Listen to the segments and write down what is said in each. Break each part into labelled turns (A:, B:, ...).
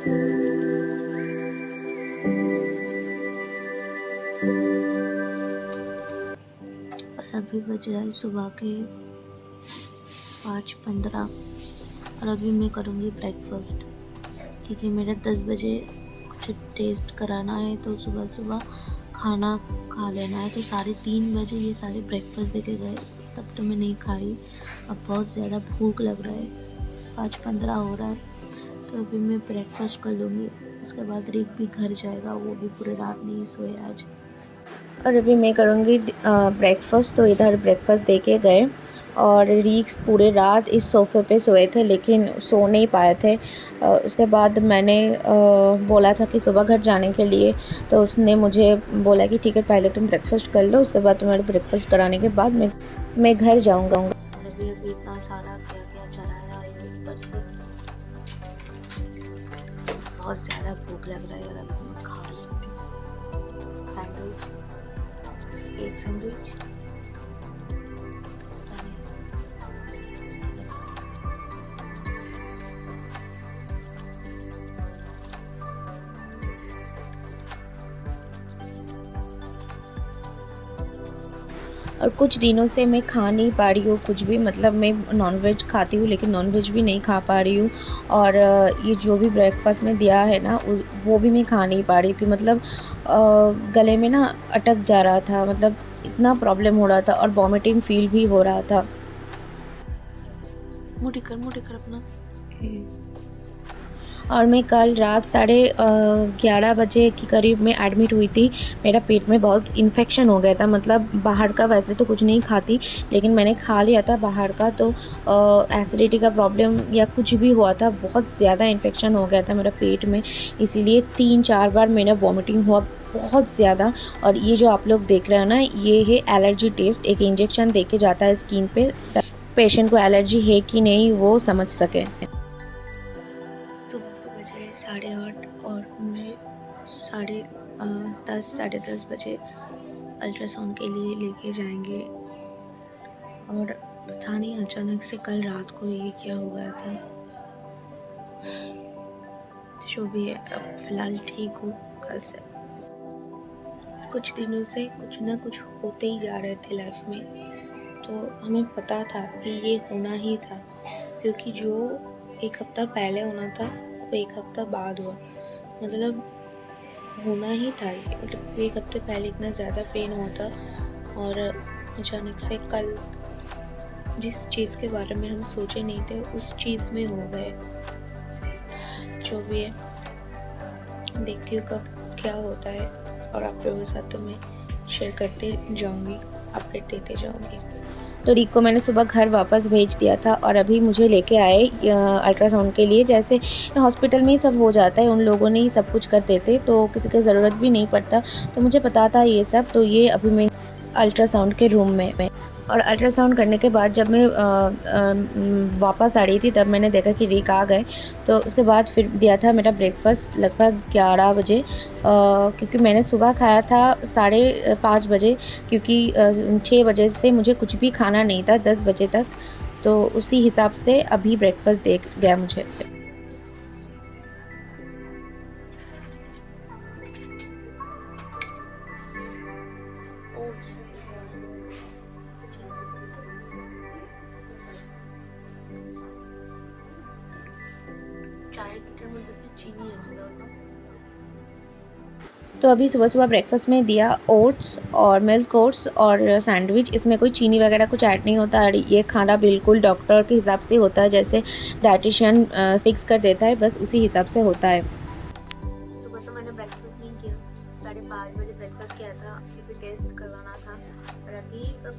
A: अभी बज रहा है सुबह के 5:15 और अभी मैं करूँगी ब्रेकफास्ट, क्योंकि मेरा 10 बजे कुछ टेस्ट कराना है, तो सुबह सुबह खाना खा लेना है। तो 3:30 बजे ये सारे ब्रेकफास्ट देके गए, तब तो मैं नहीं खाई। अब बहुत ज़्यादा भूख लग रहा है, 5:15 हो रहा है, तो अभी मैं ब्रेकफास्ट कर लूँगी। उसके बाद रिक भी घर जाएगा, वो भी पूरी रात नहीं सोए आज।
B: और अभी मैं करूँगी ब्रेकफ़ास्ट। तो इधर ब्रेकफ़ास्ट दे के गए और रीक्स पूरे रात इस सोफ़े पे सोए थे, लेकिन सो नहीं पाए थे। उसके बाद मैंने बोला था कि सुबह घर जाने के लिए, तो उसने मुझे बोला कि ठीक है, पहले तुम ब्रेकफ़ास्ट कर लो, उसके बाद तुम्हारे ब्रेकफ़ास्ट कराने के बाद मैं घर जाऊँगा।
A: अभी इतना सारा क्या क्या चढ़ाया है ऊपर से, बहुत ज़्यादा भूख लग रहा है। और अभी मैं खा रही हूँ सैंडविच, एक सैंडविच।
B: और कुछ दिनों से मैं खा नहीं पा रही हूँ कुछ भी, मतलब मैं नॉनवेज खाती हूँ लेकिन नॉनवेज भी नहीं खा पा रही हूँ। और ये जो भी ब्रेकफ़ास्ट में दिया है ना, वो भी मैं खा नहीं पा रही थी। मतलब गले में ना अटक जा रहा था, मतलब इतना प्रॉब्लम हो रहा था और वॉमिटिंग फ़ील भी हो रहा था।
A: मुँह ठीक कर अपना।
B: और मैं कल रात 11:30 बजे के करीब में एडमिट हुई थी। मेरा पेट में बहुत इन्फेक्शन हो गया था। मतलब बाहर का वैसे तो कुछ नहीं खाती, लेकिन मैंने खा लिया था बाहर का, तो एसिडिटी का प्रॉब्लम या कुछ भी हुआ था, बहुत ज़्यादा इन्फेक्शन हो गया था मेरा पेट में। इसीलिए 3-4 बार मेरा वॉमिटिंग हुआ बहुत ज़्यादा। और ये जो आप लोग देख रहे हो ना, ये है एलर्जी टेस्ट। एक इंजेक्शन दे के जाता है स्किन पे, पेशेंट को एलर्जी है कि नहीं वो समझ सके।
A: सुबह के बज रहे 8:30 और मुझे 10:30 साढ़े 10 बजे अल्ट्रासाउंड के लिए लेके जाएंगे। और पता नहीं अचानक से कल रात को ये क्या हो गया था। जो भी है, अब फ़िलहाल ठीक हूँ कल से। कुछ दिनों से कुछ ना कुछ होते ही जा रहे थे लाइफ में, तो हमें पता था कि ये होना ही था, क्योंकि जो एक हफ़्ता पहले होना था वो एक हफ़्ता बाद हुआ। मतलब होना ही था ये, मतलब एक हफ़्ते पहले इतना ज़्यादा पेन हुआ था, और अचानक से कल जिस चीज़ के बारे में हम सोचे नहीं थे उस चीज़ में हो गए। जो भी है, देखती हूँ कब क्या होता है, और आप लोगों के साथ तो मैं शेयर करते जाऊँगी, अपडेट देते जाऊँगी।
B: तो रिक को मैंने सुबह घर वापस भेज दिया था और अभी मुझे लेके आए अल्ट्रासाउंड के लिए। जैसे हॉस्पिटल में ही सब हो जाता है, उन लोगों ने ही सब कुछ कर देते, तो किसी की ज़रूरत भी नहीं पड़ता। तो मुझे पता था ये सब। तो ये अभी मैं अल्ट्रासाउंड के रूम में और अल्ट्रासाउंड करने के बाद जब मैं वापस आ रही थी, तब मैंने देखा कि रिक आ गए। तो उसके बाद फिर दिया था मेरा ब्रेकफ़ास्ट लगभग 11 बजे, क्योंकि मैंने सुबह खाया था 5:30 बजे, क्योंकि 6 बजे से मुझे कुछ भी खाना नहीं था 10 बजे तक। तो उसी हिसाब से अभी ब्रेकफ़ास्ट दे गया मुझे।
A: चाय के में चीनी है ज़्यादा।
B: तो अभी सुबह ब्रेकफ़ास्ट में दिया ओट्स और मिल्क ओट्स और सैंडविच। इसमें कोई चीनी वगैरह कुछ ऐड नहीं होता, और ये खाना बिल्कुल डॉक्टर के हिसाब से होता है, जैसे डाइटिशियन फ़िक्स कर देता है, बस उसी हिसाब से होता है।
A: सुबह तो मैंने ब्रेकफास्ट नहीं किया, 5:30 बजे ब्रेकफास्ट किया था क्योंकि टेस्ट करवाना था। और अभी बज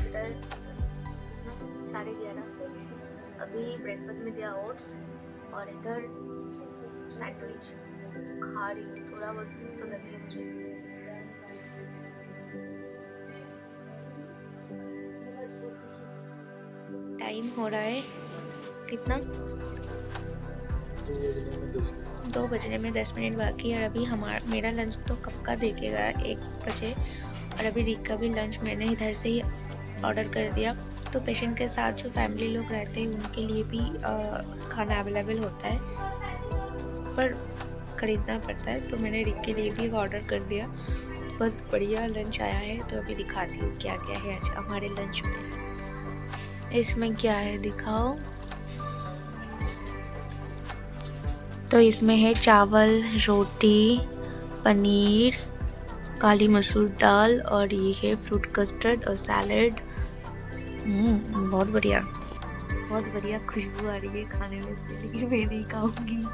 A: रहा है 11:30। अभी ब्रेकफास्ट में दिया ओट्स और इधर सैंडविच खा रही हूँ। थोड़ा बहुत भूख तो लगी है मुझे। टाइम हो रहा है कितना, 2 बजने में 10 मिनट बाकी है। और अभी मेरा लंच तो कब का दे के गया, 1 बजे। और अभी रिक का भी लंच मैंने इधर से ही ऑर्डर कर दिया। तो पेशेंट के साथ जो फैमिली लोग रहते हैं उनके लिए भी खाना अवेलेबल होता है। पर ख़रीदना पड़ता है, तो मैंने रिक के लिए भी एक ऑर्डर कर दिया। बहुत बढ़िया लंच आया है, तो अभी दिखाती हूँ क्या क्या है आज हमारे लंच में। इसमें क्या है दिखाओ। तो इसमें है चावल, रोटी, पनीर, काली मसूर दाल और ये है फ्रूट कस्टर्ड और सैलड। बहुत बढ़िया, बहुत बढ़िया खुशबू आ रही है खाने में से, लेकिन मैं नहीं खाऊंगी।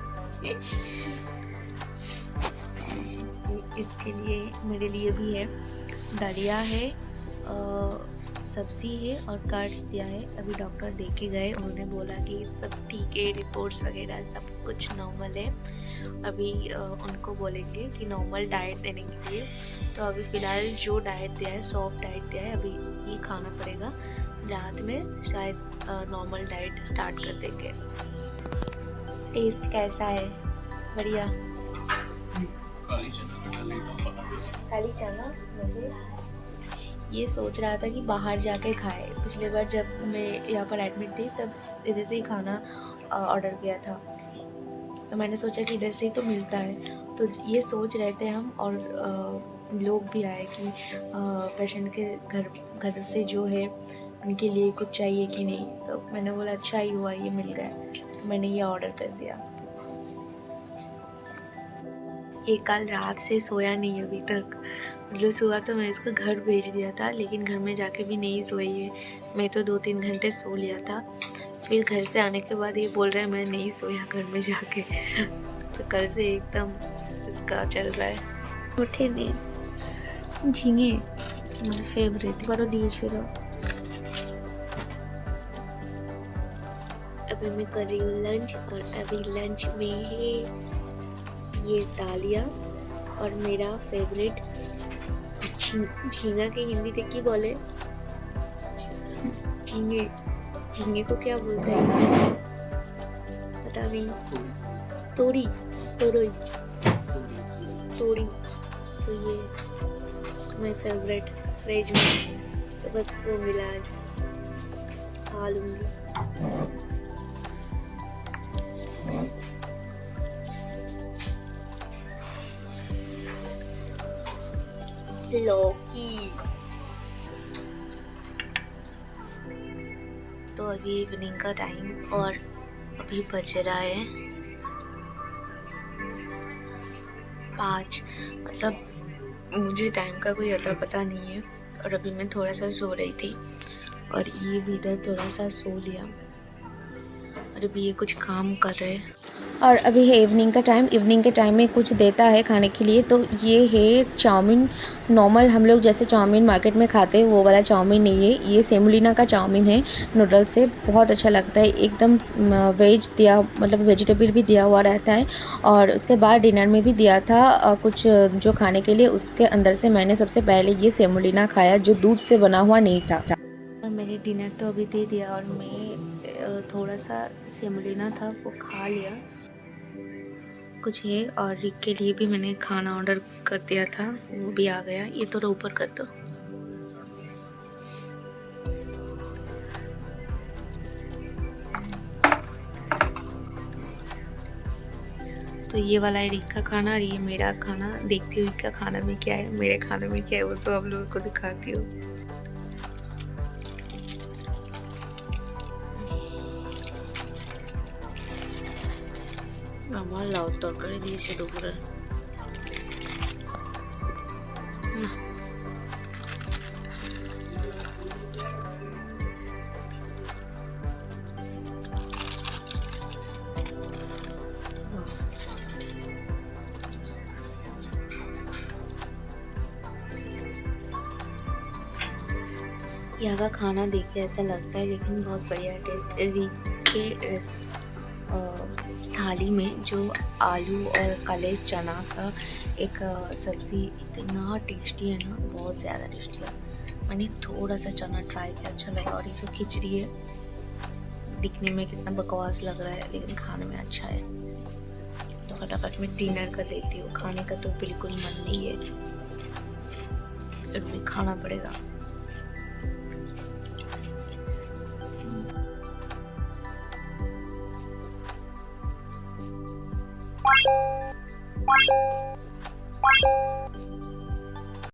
A: इसके लिए मेरे लिए भी है, दलिया है, सब्जी है और कार्ड्स दिया है। अभी डॉक्टर देखे गए, उन्होंने बोला कि सब ठीक है, रिपोर्ट्स वगैरह सब कुछ नॉर्मल है। अभी उनको बोलेंगे कि नॉर्मल डाइट देने के लिए। तो अभी फ़िलहाल जो डाइट दिया है, सॉफ्ट डाइट दिया है, अभी ये खाना पड़ेगा। रात में शायद नॉर्मल डाइट स्टार्ट कर देंगे। टेस्ट कैसा है? बढ़िया। काली चना मसूर ये सोच रहा था कि बाहर जाके खाए। पिछले बार जब मैं यहाँ पर एडमिट थी तब इधर से ही खाना ऑर्डर किया था, तो मैंने सोचा कि इधर से ही तो मिलता है। तो ये सोच रहे थे हम, और लोग भी आए कि पेशेंट के घर से जो है उनके लिए कुछ चाहिए कि नहीं। तो मैंने बोला अच्छा ही हुआ ये मिल गया, तो मैंने ये ऑर्डर कर दिया। ये कल रात से सोया नहीं अभी तक, मतलब सुबह तो मैं इसको घर भेज दिया था, लेकिन घर में जाके भी नहीं सोई है। मैं तो 2-3 घंटे सो लिया था, फिर घर से आने के बाद ये बोल रहे हैं मैं नहीं सोया घर में जाके। तो कल से एकदम इसका चल रहा है। उठे नहीं झींगे मेरे फेवरेट बड़ो दिए छोड़ो। अभी मैं कर रही हूँ लंच, और अभी लंच में है ये दालिया और मेरा फेवरेट झींगा की हिंदी तक की बोले झींगे, झींगे को क्या बोलते हैं पता नहीं। तोरी, तोरई, तोरी। तो ये माय फेवरेट वेज में, तो बस वो मिला आज, खा लूँगी। लौकी। तो अभी इवनिंग का टाइम और अभी बज रहा है 5। मतलब मुझे टाइम का कोई अता पता नहीं है। और अभी मैं थोड़ा सा सो रही थी, और ये भी इधर थोड़ा सा सो लिया, और अभी ये कुछ काम कर रहे हैं।
B: और अभी है इवनिंग का टाइम। इवनिंग के टाइम में कुछ देता है खाने के लिए। तो ये है चाउमीन, नॉर्मल हम लोग जैसे चाउमीन मार्केट में खाते हैं वो वाला चाउमीन नहीं है, ये सेमोलिना का चाउमीन है। नूडल्स से बहुत अच्छा लगता है, एकदम वेज दिया, मतलब वेजिटेबल भी दिया हुआ रहता है। और उसके बाद डिनर में भी दिया था कुछ जो खाने के लिए, उसके अंदर से मैंने सबसे पहले ये सेमोलिना खाया जो दूध से बना हुआ नहीं था।
A: और मैंने डिनर तो अभी दे दिया, और मैं थोड़ा सा सेमोलिना था वो खा लिया कुछ ये। और रिक के लिए भी मैंने खाना ऑर्डर कर दिया था, वो भी आ गया। ये थोड़ा ऊपर कर दो। तो ये वाला है रिक का खाना, और ये मेरा खाना। देखती हूँ रिक का खाना में क्या है, मेरे खाने में क्या है, वो तो आप लोगों को दिखाती हूँ। আমার লাউ তরকারি দিয়েছে দুপুরে। यहाँ का खाना देख के ऐसा लगता है, लेकिन बहुत बढ़िया टेस्ट। रिक के थाली में जो आलू और काले चना का एक सब्ज़ी इतना टेस्टी है ना, बहुत ज़्यादा टेस्टी है। मैंने थोड़ा सा चना ट्राई किया, अच्छा लगा। और ये जो खिचड़ी है, दिखने में कितना बकवास लग रहा है, लेकिन खाने में अच्छा है। तो फटाफट मैं डिनर कर लेती हूँ, खाने का तो बिल्कुल मन नहीं है, फिर भी खाना पड़ेगा।